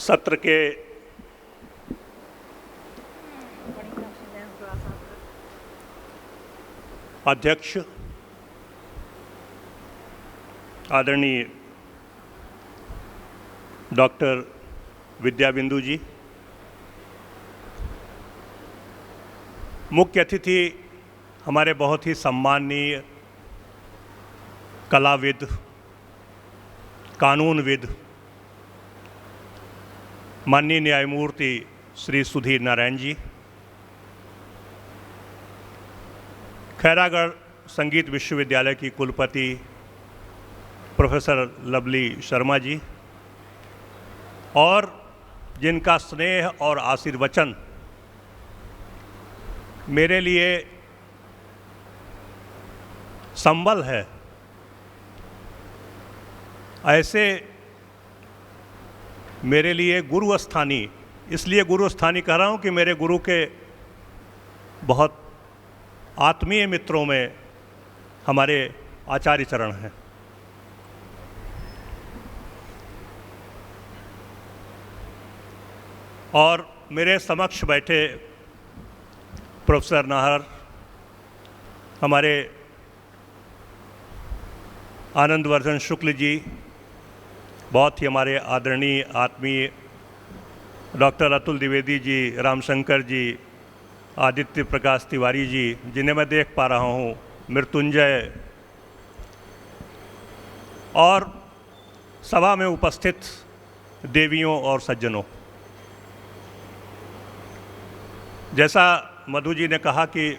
सत्र के अध्यक्ष आदरणीय डॉक्टर विद्या बिंदु जी, मुख्य अतिथि हमारे बहुत ही सम्माननीय कलाविद, कानूनविद, माननीय न्यायमूर्ति श्री सुधीर नारायण जी, खैरागढ़ संगीत विश्वविद्यालय की कुलपति प्रोफेसर लवली शर्मा जी, और जिनका स्नेह और आशीर्वचन मेरे लिए संबल है, ऐसे मेरे लिए गुरुस्थानी, इसलिए गुरुस्थानी कह रहा हूँ कि मेरे गुरु के बहुत आत्मीय मित्रों में हमारे आचार्य चरण हैं। और मेरे समक्ष बैठे प्रोफेसर नाहर, हमारे आनंदवर्धन शुक्ल जी, बहुत ही हमारे आदरणीय आत्मीय डॉक्टर अतुल द्विवेदी जी, रामशंकर जी, आदित्य प्रकाश तिवारी जी, जिन्हें मैं देख पा रहा हूँ, मृत्युंजय, और सभा में उपस्थित देवियों और सज्जनों। जैसा मधु जी ने कहा कि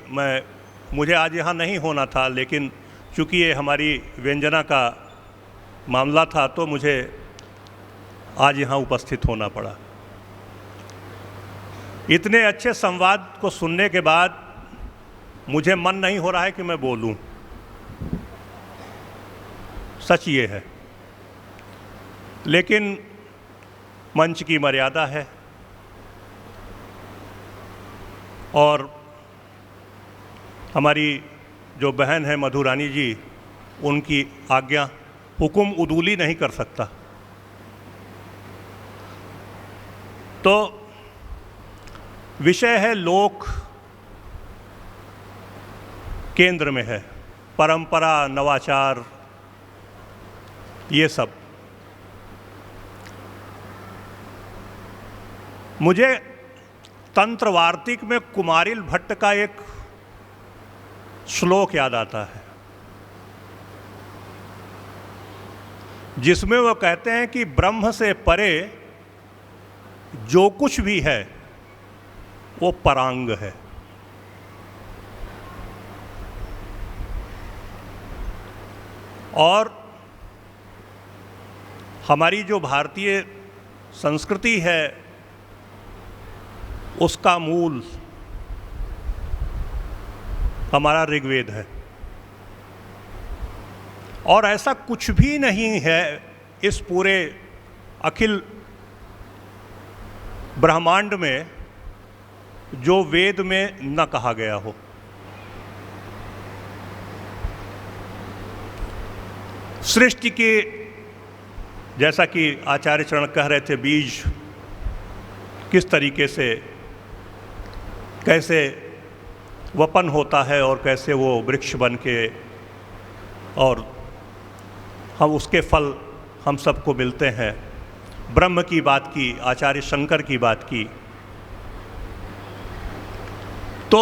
मुझे आज यहाँ नहीं होना था, लेकिन चूँकि ये हमारी व्यंजना का मामला था तो मुझे आज यहाँ उपस्थित होना पड़ा। इतने अच्छे संवाद को सुनने के बाद मुझे मन नहीं हो रहा है कि मैं बोलूं। सच ये है, लेकिन मंच की मर्यादा है और हमारी जो बहन है मधु रानी जी, उनकी आज्ञा, हुक्म उदूली नहीं कर सकता। तो विषय है लोक केंद्र में है, परंपरा, नवाचार, ये सब। मुझे तंत्र वार्तिक में कुमारिल भट्ट का एक श्लोक याद आता है, जिसमें वो कहते हैं कि ब्रह्म से परे जो कुछ भी है वो परांग है। और हमारी जो भारतीय संस्कृति है उसका मूल हमारा ऋग्वेद है, और ऐसा कुछ भी नहीं है इस पूरे अखिल ब्रह्मांड में जो वेद में न कहा गया हो। सृष्टि के, जैसा कि आचार्य चरण कह रहे थे, बीज किस तरीके से, कैसे वपन होता है और कैसे वो वृक्ष बन के, और हम उसके फल हम सबको मिलते हैं। ब्रह्म की बात की, आचार्य शंकर की बात की। तो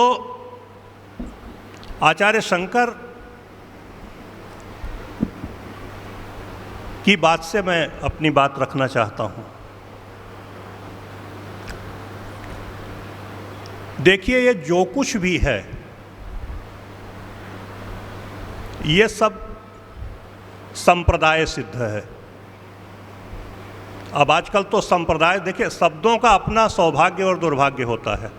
आचार्य शंकर की बात से मैं अपनी बात रखना चाहता हूँ। देखिए, ये जो कुछ भी है ये सब संप्रदाय सिद्ध है। अब आजकल तो संप्रदाय, देखिए, शब्दों का अपना सौभाग्य और दुर्भाग्य होता है।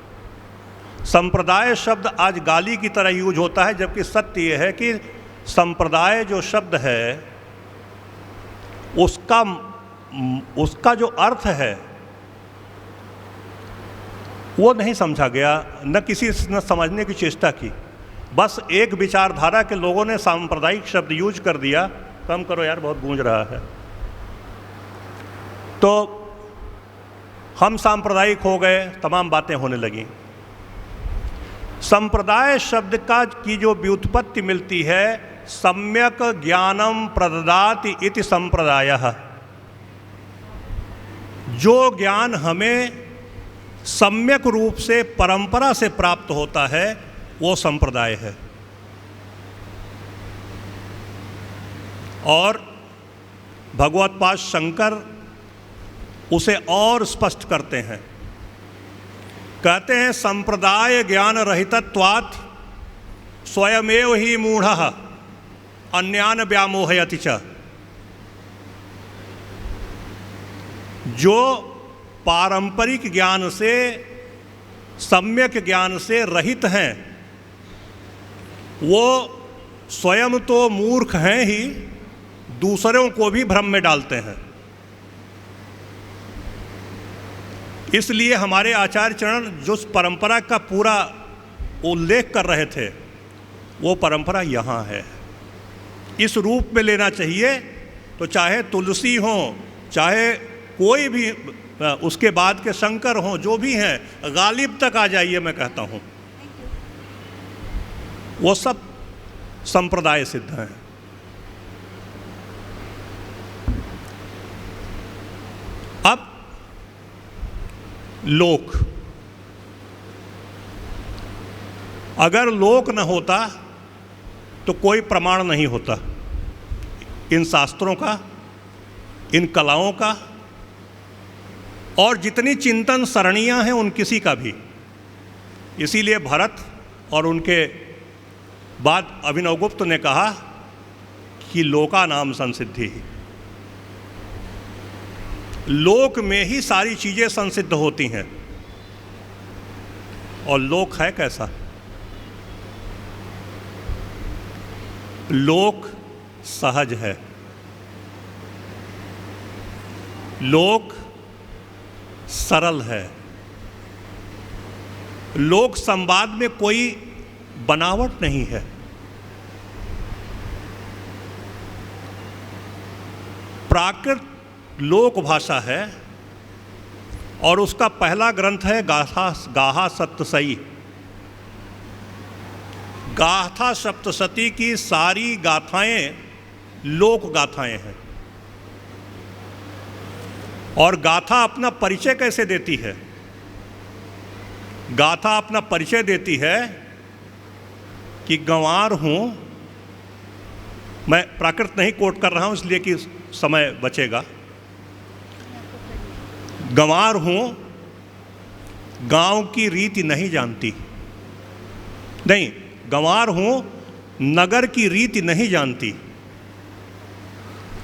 संप्रदाय शब्द आज गाली की तरह यूज होता है, जबकि सत्य ये है कि संप्रदाय जो शब्द है उसका जो अर्थ है वो नहीं समझा गया, न किसी ने समझने की चेष्टा की। बस एक विचारधारा के लोगों ने सांप्रदायिक शब्द यूज कर दिया। कम करो यार, बहुत गूंज रहा है। तो हम सांप्रदायिक हो गए, तमाम बातें होने लगीं। संप्रदाय शब्द की जो व्युत्पत्ति मिलती है, सम्यक ज्ञानम प्रददाति इति संप्रदायः। जो ज्ञान हमें सम्यक रूप से परंपरा से प्राप्त होता है वो संप्रदाय है। और भगवत्पाद शंकर उसे और स्पष्ट करते हैं, कहते हैं संप्रदाय ज्ञान रहितत्वात् स्वयमेव ही मूढ़ः अन्यान व्यामोहयति च। जो पारंपरिक ज्ञान से, सम्यक ज्ञान से रहित हैं, वो स्वयं तो मूर्ख हैं ही, दूसरों को भी भ्रम में डालते हैं। इसलिए हमारे आचार्य चरण जो परंपरा का पूरा उल्लेख कर रहे थे, वो परंपरा यहाँ है, इस रूप में लेना चाहिए। तो चाहे तुलसी हो, चाहे कोई भी उसके बाद के शंकर हों, जो भी हैं, गालिब तक आ जाइए, मैं कहता हूँ वो सब संप्रदाय सिद्ध हैं। अब लोक, अगर लोक न होता तो कोई प्रमाण नहीं होता इन शास्त्रों का, इन कलाओं का, और जितनी चिंतन सरणियां हैं उन किसी का भी। इसीलिए भरत और उनके बाद अभिनवगुप्त ने कहा कि लोका नाम संसिद्धि, लोक में ही सारी चीजें संसिद्ध होती हैं। और लोक है कैसा? लोक सहज है, लोक सरल है, लोक संवाद में कोई बनावट नहीं है। प्राकृत लोक भाषा है और उसका पहला ग्रंथ है गाथा सप्तशती। गाथा सप्तशती की सारी गाथाएं लोक गाथाएं हैं। और गाथा अपना परिचय कैसे देती है? गाथा अपना परिचय देती है कि गंवार हूं, मैं प्राकृत नहीं कोट कर रहा हूं इसलिए कि समय बचेगा। गंवार हूं, गांव की रीति नहीं जानती, नहीं, गंवार हूं, नगर की रीति नहीं जानती,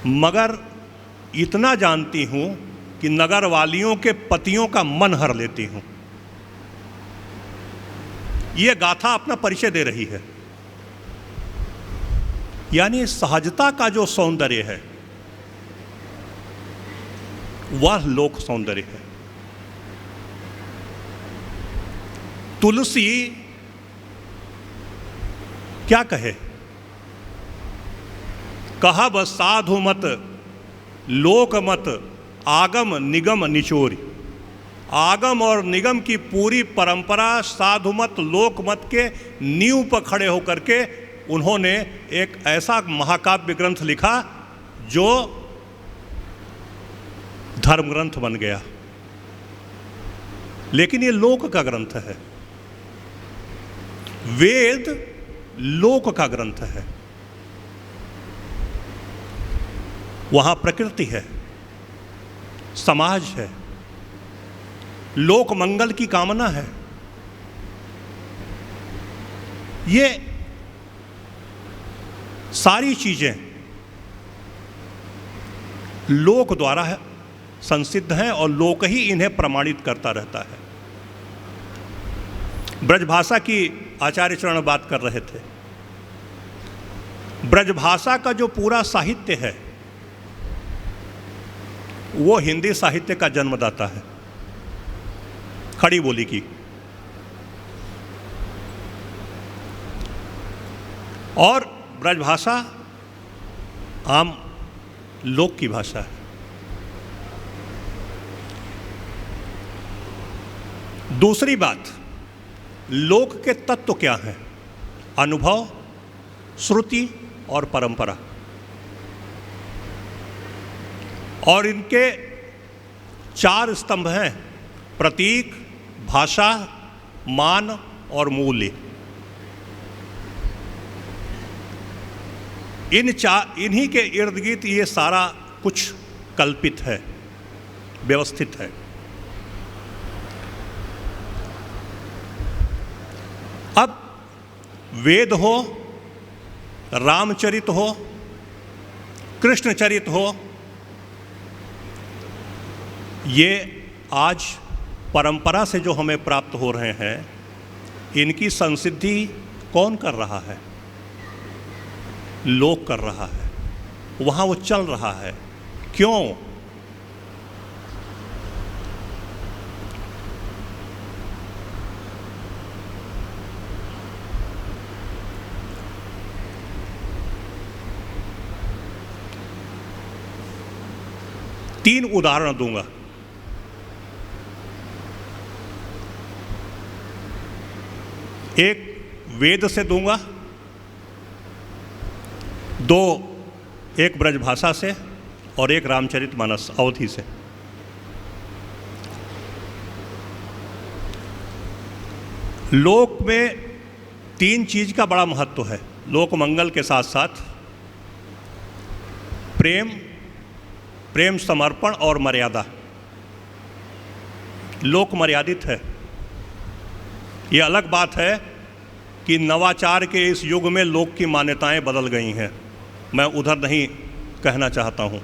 मगर इतना जानती हूं कि नगर वालियों के पतियों का मन हर लेती हूं। यह गाथा अपना परिचय दे रही है। यानी सहजता का जो सौंदर्य है वह लोक सौंदर्य है। तुलसी क्या कहे? कहा बस साधु मत लोक मत आगम निगम निचोरी। आगम और निगम की पूरी परंपरा साधु मत लोक मत के नींव पर खड़े होकर के उन्होंने एक ऐसा महाकाव्य ग्रंथ लिखा जो धर्म ग्रंथ बन गया। लेकिन ये लोक का ग्रंथ है। वेद लोक का ग्रंथ है। वहां प्रकृति है, समाज है, लोक मंगल की कामना है। ये सारी चीजें लोक द्वारा है संसिद्ध हैं और लोक ही इन्हें प्रमाणित करता रहता है। ब्रजभाषा की आचार्य चरण बात कर रहे थे। ब्रजभाषा का जो पूरा साहित्य है वो हिंदी साहित्य का जन्मदाता है, खड़ी बोली की। और ब्रजभाषा आम लोक की भाषा है। दूसरी बात, लोक के तत्व क्या हैं? अनुभव, श्रुति और परंपरा। और इनके 4 स्तंभ हैं: प्रतीक, भाषा, मान और मूल्य। इन्हीं के इर्द गिर्द ये सारा कुछ कल्पित है, व्यवस्थित है। अब वेद हो, रामचरित हो, कृष्णचरित हो, ये आज परंपरा से जो हमें प्राप्त हो रहे हैं, इनकी संसिद्धि कौन कर रहा है? लोक कर रहा है। वहाँ वो चल रहा है। क्यों? तीन उदाहरण दूंगा। एक वेद से दूंगा, दो एक ब्रजभाषा से और एक रामचरितमानस अवधि से। लोक में 3 चीज का बड़ा महत्व है। लोक मंगल के साथ साथ प्रेम, प्रेम समर्पण और मर्यादा। लोक मर्यादित है। ये अलग बात है कि नवाचार के इस युग में लोक की मान्यताएं बदल गई हैं। मैं उधर नहीं कहना चाहता हूं।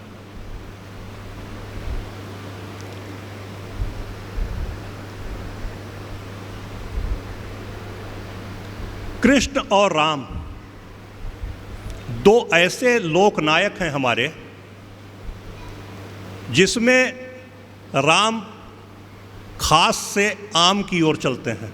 कृष्ण और राम 2 ऐसे लोकनायक हैं हमारे, जिसमें राम खास से आम की ओर चलते हैं।